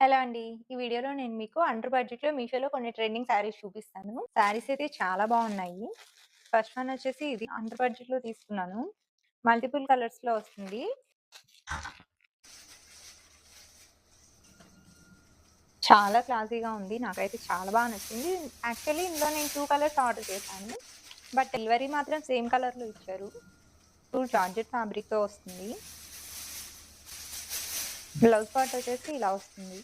Hello అండి. ఈ వీడియోలో నేను మీకు అండర్ బడ్జెట్‌లో మీషోలో కొన్ని ట్రెండింగ్ శారీస్ చూపిస్తాను. శారీస్ అయితే చాలా బాగున్నాయి. ఫస్ట్ వన్ వచ్చేసి ఇది అండర్ బడ్జెట్‌లో తీసుకున్నాను. మల్టిపుల్ కలర్స్‌లో వస్తుంది. చాలా క్లాసీగా ఉంది. నాకైతే చాలా బాగా నచ్చింది. యాక్చువల్లీ ఇందులో నేను 2 కలర్స్ ఆర్డర్ చేశాను. బట్ డెలివరీ మాత్రం సేమ్ కలర్‌లో ఇచ్చారు. ఫుల్ జార్జెట్ ఫ్యాబ్రిక్‌తో వస్తుంది. బ్లౌజ్ పార్ట్ వచ్చేసి ఇలా వస్తుంది.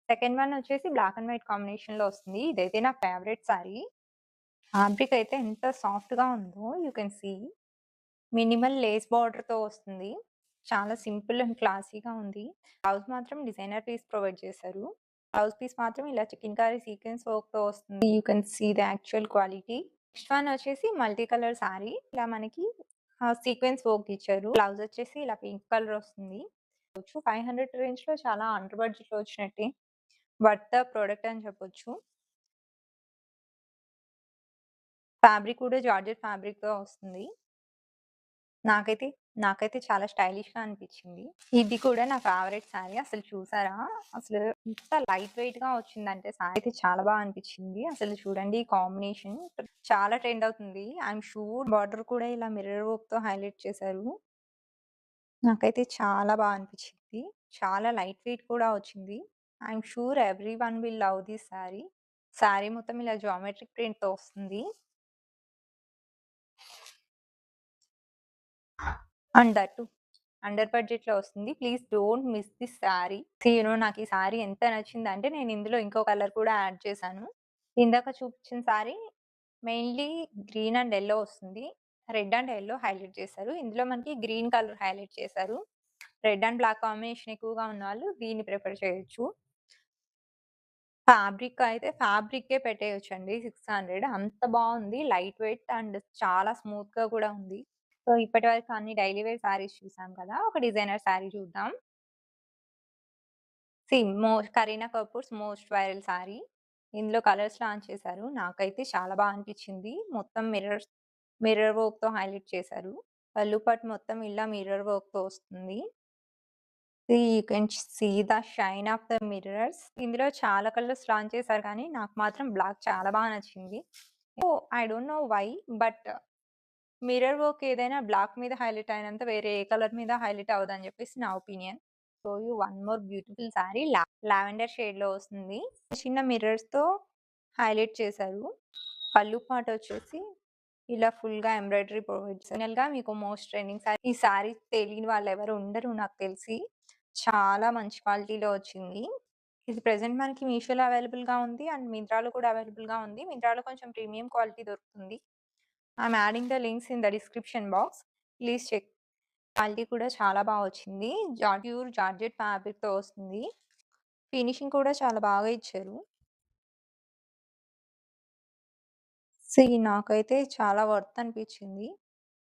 సెకండ్ వన్ వచ్చేసి బ్లాక్ అండ్ వైట్ కాంబినేషన్‌లో వస్తుంది. ఇదైతే నా ఫేవరెట్ సారీ. ఫ్యాబ్రిక్ అయితే ఎంత సాఫ్ట్‌గా ఉందో you can see. Minimal lace బార్డర్‌తో వస్తుంది. చాలా సింపుల్ అండ్ క్లాసీగా ఉంది. బ్లౌజ్ మాత్రం డిజైనర్ పీస్ ప్రొవైడ్ చేశారు. బ్లౌజ్ పీస్ మాత్రం ఇలా చికన్కారీ సీక్వెన్స్ వర్క్‌తో వస్తుంది. You can see the actual quality. Next one వచ్చేసి మల్టీ కలర్ సారీ. ఇలా మనకి సీక్వెన్స్ వర్క్ ఇచ్చారు. బ్లౌజ్ వచ్చేసి ఇలా పింక్ కలర్ వస్తుంది. 500 రేంజ్‌లో చాలా అండర్ బడ్జెట్‌లో వచ్చినట్టే. వర్త్ ద ప్రొడక్ట్ అని చెప్పొచ్చు. ఫ్యాబ్రిక్ కూడా జార్జెట్ ఫ్యాబ్రిక్‌తో వస్తుంది. నాకైతే నాకైతే చాలా స్టైలిష్‌గా అనిపిచ్చింది. ఇది కూడా నా ఫేవరెట్ సారీ. అసలు చూసారా? అసలు ఎంత లైట్ వెయిట్‌గా వచ్చిందంటే సారీ అయితే చాలా బా అనిపిచ్చింది. అసలు చూడండి ఈ కాంబినేషన్ చాలా ట్రెండ్ అవుతుంది. ఐయామ్ షూర్ బార్డర్ కూడా ఇలా మిర్రర్ వర్క్‌తో హైలైట్ చేశారు. నాకైతే చాలా బా అనిపిచ్చింది. చాలా లైట్ వెయిట్ కూడా వచ్చింది. I'm sure everyone will love this sorry. Sorry మొత్తం ఇలా జామెట్రిక్ ప్రింట్‌తో వస్తుంది. అండ్ దట్ టూ అండర్ బడ్జెట్‌లో వస్తుంది. Please don't miss this sorry. నాకు ఈ సారీ ఎంత నచ్చిందంటే నేను ఇందులో ఇంకో కలర్ కూడా యాడ్ చేశాను. ఇందాక చూపించిన sorry mainly green and yellow వస్తుంది. రెడ్ అండ్ యెల్లో హైలైట్ చేశారు. ఇందులో మనకి గ్రీన్ కలర్ హైలైట్ చేశారు. రెడ్ అండ్ బ్లాక్ కాంబినేషన్ ఎక్కువగా ఉన్నవాళ్ళు దీన్ని ప్రిఫర్ చేయొచ్చు. ఫ్యాబ్రిక్ అయితే ఫ్యాబ్రికే పెట్టేయొచ్చండి 600 అంత బావుంది. లైట్ వెయిట్ అండ్ చాలా స్మూత్‌గా కూడా ఉంది. సో, ఇప్పటివరకు అన్ని డైలీ వేర్ సారీస్ చూసాం కదా! ఒక డిజైనర్ సారీ చూద్దాం. Kareena Kapoors most viral sorry. ఇందులో కలర్స్ లాంచ్ చేశారు. నాకైతే చాలా బా అనిపిచ్చింది. మొత్తం మిర్రర్ వర్క్‌తో హైలైట్ చేశారు. పల్లు పట్టు మొత్తం ఇలా మిర్రర్ వర్క్‌తో వస్తుంది. You can see the shine of the mirrors. ఇందులో చాలా కలర్స్ లాంచ్ చేశారు కానీ, నాకు మాత్రం బ్లాక్ చాలా బా నచ్చింది. I don't know why but mirror work ఏదైనా బ్లాక్ మీద హైలైట్ అయినంత వేరే ఏ కలర్ మీద హైలైట్ అవ్వదని చెప్పేసి నా opinion. Show you one more beautiful sorry lavender షేడ్‌లో వస్తుంది. చిన్న మిర్రర్స్‌తో హైలైట్ చేశారు. పల్లు పార్ట్ వచ్చేసి ఇలా ఫుల్‌గా ఎంబ్రాయిడరీ ప్రొవైడ్ చేశారు. ఫైనల్‌గా మీకు మోస్ట్ ట్రెండింగ్ సారీ. ఈ సారీ తెలియని వాళ్ళెవరు ఉండరు నాకు తెలిసి. చాలా మంచి క్వాలిటీలో వచ్చింది. ఇది ప్రెజెంట్ మనకి మీషోలో అవైలబుల్‌గా ఉంది. అండ్ మింత్రాలో కూడా అవైలబుల్‌గా ఉంది. మింత్రాలో కొంచెం ప్రీమియం క్వాలిటీ దొరుకుతుంది. I'm adding the links in the description box. Please check. Quality కూడా చాలా బా వచ్చింది. ప్యూర్ జార్జెట్ ఫ్యాబ్రిక్‌తో వస్తుంది. ఫినిషింగ్ కూడా చాలా బాగా ఇచ్చారు. నాకైతే చాలా వర్త్ అనిపిచ్చింది.